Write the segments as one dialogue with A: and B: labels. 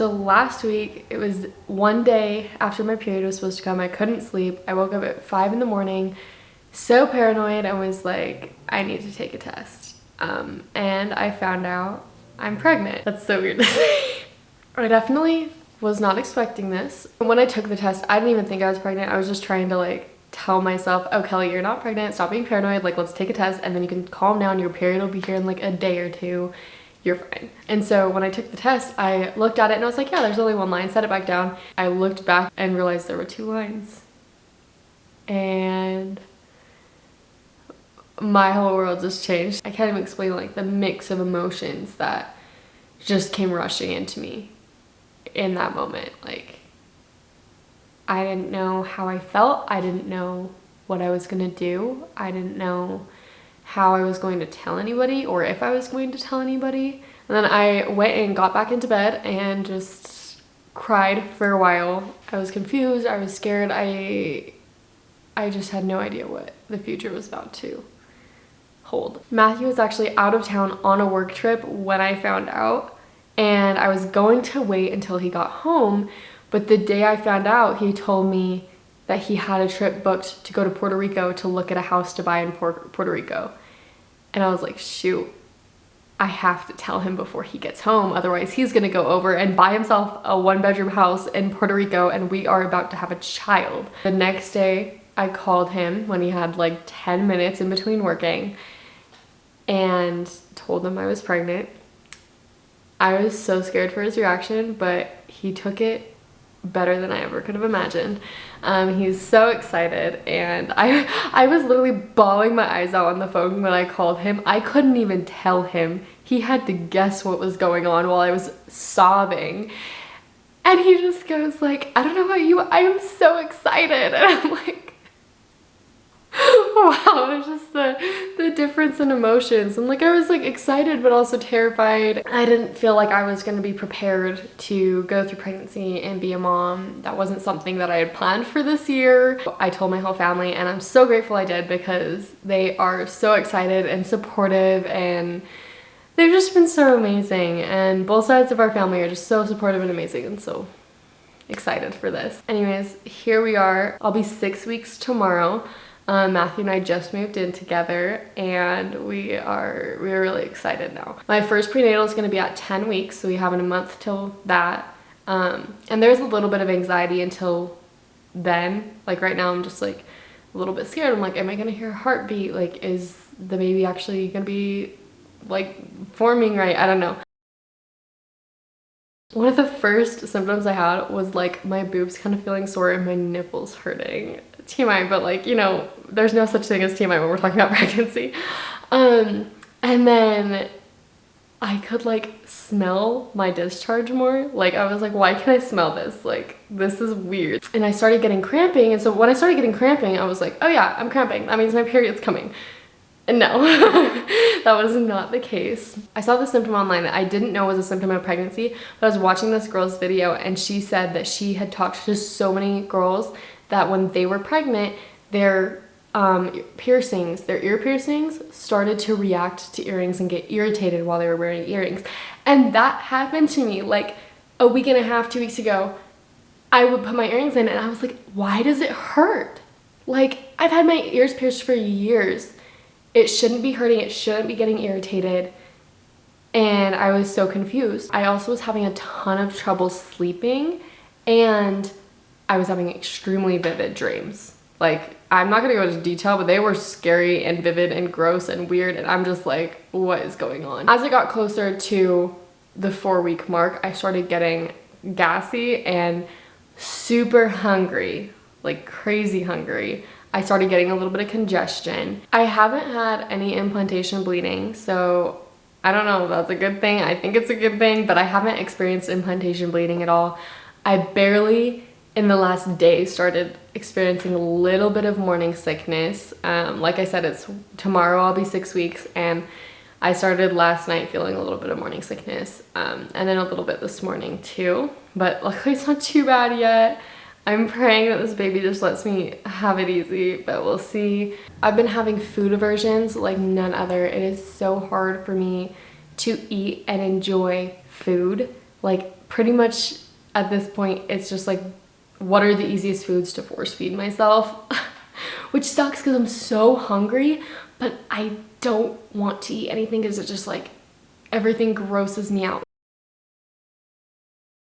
A: So last week, it was one day after my period was supposed to come. I couldn't sleep. I woke up at 5 in the morning, so paranoid, and was like, I need to take a test. And I found out I'm pregnant. That's so weird to say. I definitely was not expecting this. When I took the test, I didn't even think I was pregnant. I was just trying to like tell myself, oh Kelly, you're not pregnant, stop being paranoid, like let's take a test and then you can calm down, your period will be here in like a day or two, you're fine. And so when I took the test, I looked at it and I was like, yeah, there's only one line, set it back down. I looked back and realized there were 2 lines. And my whole world just changed. I can't even explain like the mix of emotions that just came rushing into me in that moment. Like, I didn't know how I felt. I didn't know what I was gonna do. I didn't know how I was going to tell anybody or if I was going to tell anybody. And then I went and got back into bed and just cried for a while. I was confused, I was scared. I just had no idea what the future was about to hold. Matthew was actually out of town on a work trip when I found out, and I was going to wait until he got home, but the day I found out, he told me that he had a trip booked to go to Puerto Rico to look at a house to buy in Puerto Rico. And I was like, shoot, I have to tell him before he gets home, otherwise he's gonna go over and buy himself a 1-bedroom house in Puerto Rico and we are about to have a child. The next day, I called him when he had like 10 minutes in between working and told him I was pregnant. I was so scared for his reaction, but he took it better than I ever could have imagined. He's so excited, and I was literally bawling my eyes out on the phone when I called him. I couldn't even tell him. He had to guess what was going on while I was sobbing. And he just goes like, I don't know about you, I am so excited. And I'm like, wow, there's just the difference in emotions. And like I was like excited but also terrified. I didn't feel like I was going to be prepared to go through pregnancy and be a mom. That wasn't something that I had planned for this year. I told my whole family and I'm so grateful I did because they are so excited and supportive and they've just been so amazing, and both sides of our family are just so supportive and amazing and so excited for this. Anyways, here we are. I'll be 6 weeks tomorrow. Matthew and I just moved in together and we're really excited now. My first prenatal is going to be at 10 weeks, so we have a month till that. And there's a little bit of anxiety until then. Like right now I'm just like a little bit scared. I'm like, am I going to hear a heartbeat? Like, is the baby actually going to be like forming right? I don't know. One of the first symptoms I had was like my boobs kind of feeling sore and my nipples hurting. TMI, but like, you know, there's no such thing as TMI when we're talking about pregnancy. And then I could like smell my discharge more. Like I was like, why can I smell this? Like, this is weird. And I started getting cramping. And so when I started getting cramping, I was like, oh yeah, I'm cramping. That means my period's coming. And no, that was not the case. I saw the symptom online that I didn't know was a symptom of pregnancy, but I was watching this girl's video and she said that she had talked to so many girls that when they were pregnant, their piercings, their ear piercings started to react to earrings and get irritated while they were wearing earrings. And that happened to me like a week and a half, 2 weeks ago. I would put my earrings in and I was like, why does it hurt? Like, I've had my ears pierced for years. It shouldn't be hurting, it shouldn't be getting irritated. And I was so confused. I also was having a ton of trouble sleeping and I was having extremely vivid dreams. Like, I'm not gonna go into detail, but they were scary and vivid and gross and weird, and I'm just like, what is going on? As it got closer to the 4-week mark, I started getting gassy and super hungry, like crazy hungry. I started getting a little bit of congestion. I haven't had any implantation bleeding, so I don't know if that's a good thing. I think it's a good thing, but I haven't experienced implantation bleeding at all. I barely in the last day started experiencing a little bit of morning sickness. Like I said, it's tomorrow I'll be 6 weeks, and I started last night feeling a little bit of morning sickness, and then a little bit this morning too, but luckily it's not too bad yet. I'm praying that this baby just lets me have it easy, but we'll see. I've been having food aversions like none other. It is so hard for me to eat and enjoy food. Like pretty much at this point, it's just like, what are the easiest foods to force feed myself? Which sucks because I'm so hungry, but I don't want to eat anything because it's just like, everything grosses me out.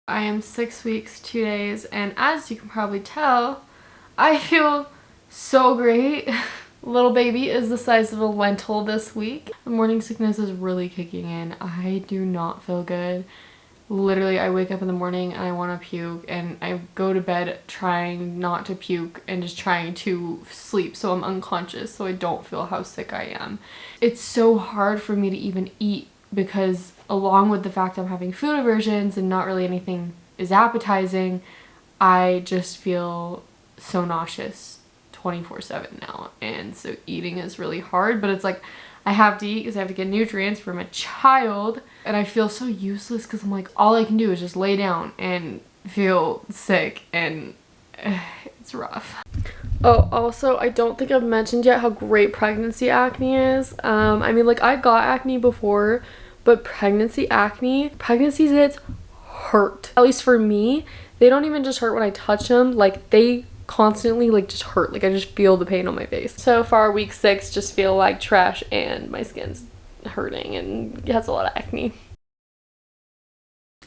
A: I am 6 weeks, 2 days, and as you can probably tell, I feel so great. Little baby is the size of a lentil this week. The morning sickness is really kicking in. I do not feel good. Literally, I wake up in the morning and I want to puke, and I go to bed trying not to puke and just trying to sleep so I'm unconscious so I don't feel how sick I am. It's so hard for me to even eat because along with the fact I'm having food aversions and not really anything is appetizing, I just feel so nauseous 24/7 now, and so eating is really hard, but it's like I have to eat because I have to get nutrients from a child, and I feel so useless because I'm like, all I can do is just lay down and feel sick, and it's rough. Oh, also, I don't think I've mentioned yet how great pregnancy acne is. I mean, like, I got acne before, but pregnancy zits hurt. At least for me, they don't even just hurt when I touch them, like, they constantly like just hurt. Like, I just feel the pain on my face. So far, week 6 just feel like trash and my skin's hurting and it has a lot of acne.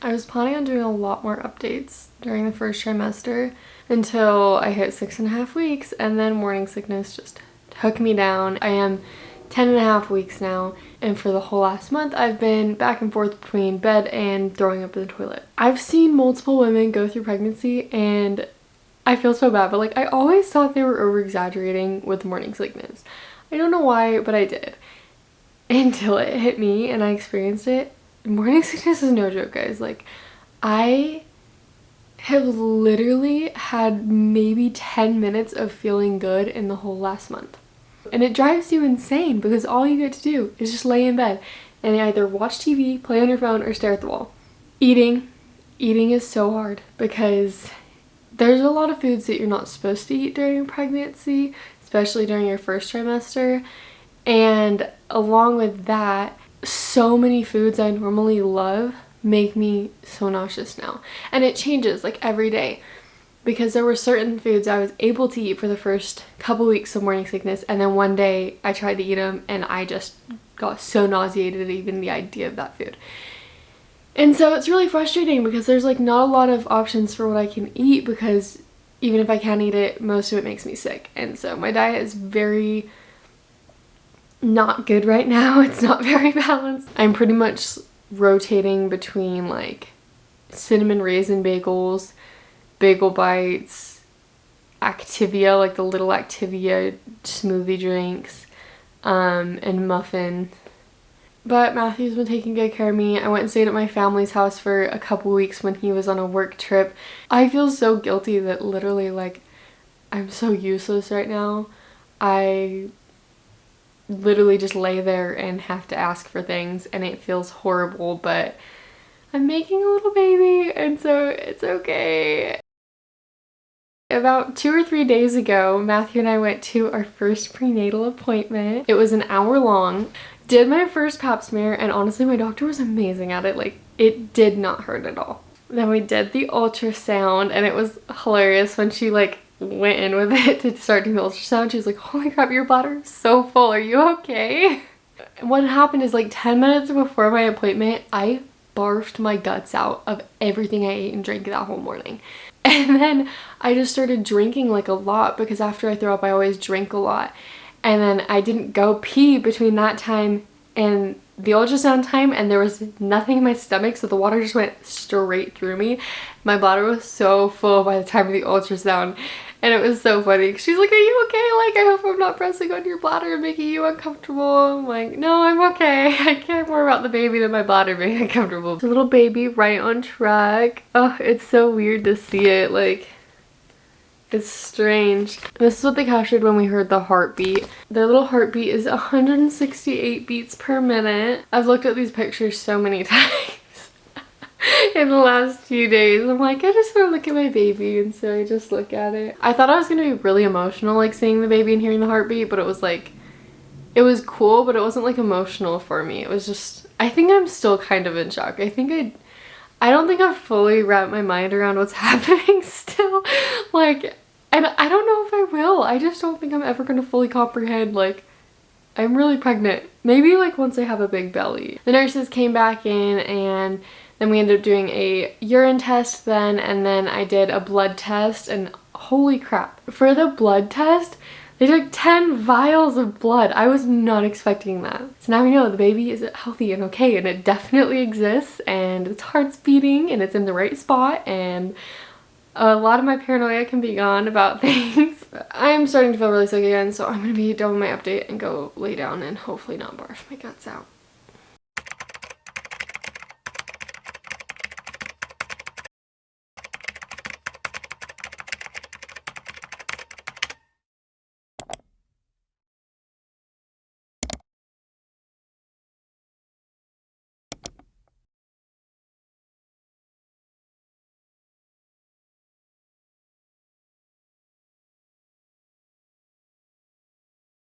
A: I was planning on doing a lot more updates during the first trimester until I hit 6.5 weeks, and then morning sickness just took me down. I am 10.5 weeks now, and for the whole last month I've been back and forth between bed and throwing up in the toilet. I've seen multiple women go through pregnancy and I feel so bad, but like I always thought they were over exaggerating with morning sickness. I don't know why, but I did. Until it hit me and I experienced it. Morning sickness is no joke, guys. Like, I have literally had maybe 10 minutes of feeling good in the whole last month. And it drives you insane because all you get to do is just lay in bed and either watch TV, play on your phone, or stare at the wall. Eating is so hard because there's a lot of foods that you're not supposed to eat during pregnancy, especially during your first trimester. And along with that, so many foods I normally love make me so nauseous now. And it changes like every day because there were certain foods I was able to eat for the first couple weeks of morning sickness, and then one day I tried to eat them and I just got so nauseated at even the idea of that food. And so it's really frustrating because there's like not a lot of options for what I can eat, because even if I can eat it, most of it makes me sick. And so my diet is very not good right now. It's not very balanced. I'm pretty much rotating between like cinnamon raisin bagels, bagel bites, Activia, like the little Activia smoothie drinks, and muffin. But Matthew's been taking good care of me. I went and stayed at my family's house for a couple weeks when he was on a work trip. I feel so guilty that literally like I'm so useless right now. I literally just lay there and have to ask for things, and it feels horrible, but I'm making a little baby and so it's okay. About 2 or 3 days ago, Matthew and I went to our first prenatal appointment. It was an hour long. Did my first pap smear, and honestly my doctor was amazing at it. Like, it did not hurt at all. Then we did the ultrasound, and it was hilarious when she like went in with it to start doing the ultrasound. She was like, holy crap, your bladder is so full, are you okay? What happened is like 10 minutes before my appointment, I barfed my guts out of everything I ate and drank that whole morning. And then I just started drinking like a lot, because after I throw up I always drink a lot. And then I didn't go pee between that time and the ultrasound time, and there was nothing in my stomach, so the water just went straight through me. My bladder was so full by the time of the ultrasound, and it was so funny. She's like, are you okay? Like, I hope I'm not pressing on your bladder and making you uncomfortable. I'm like, no, I'm okay. I care more about the baby than my bladder being uncomfortable. The little baby right on track. Oh, it's so weird to see it. Like, it's strange. This is what they captured when we heard the heartbeat. Their little heartbeat is 168 beats per minute. I've looked at these pictures so many times in the last few days. I'm like, I just want to look at my baby, and so I just look at it. I thought I was going to be really emotional like seeing the baby and hearing the heartbeat, but it was like, it was cool, but it wasn't like emotional for me. It was just, I think I'm still kind of in shock. I think I don't think I've fully wrapped my mind around what's happening still. Like, and I don't know if I will. I just don't think I'm ever gonna fully comprehend, like, I'm really pregnant. Maybe like once I have a big belly. The nurses came back in and then we ended up doing a urine test then, and then I did a blood test, and holy crap. For the blood test, they took 10 vials of blood. I was not expecting that. So now we know the baby is healthy and okay, and it definitely exists, and its heart's beating, and it's in the right spot, and a lot of my paranoia can be gone about things. I'm starting to feel really sick again, so I'm gonna be done with my update and go lay down and hopefully not barf my guts out.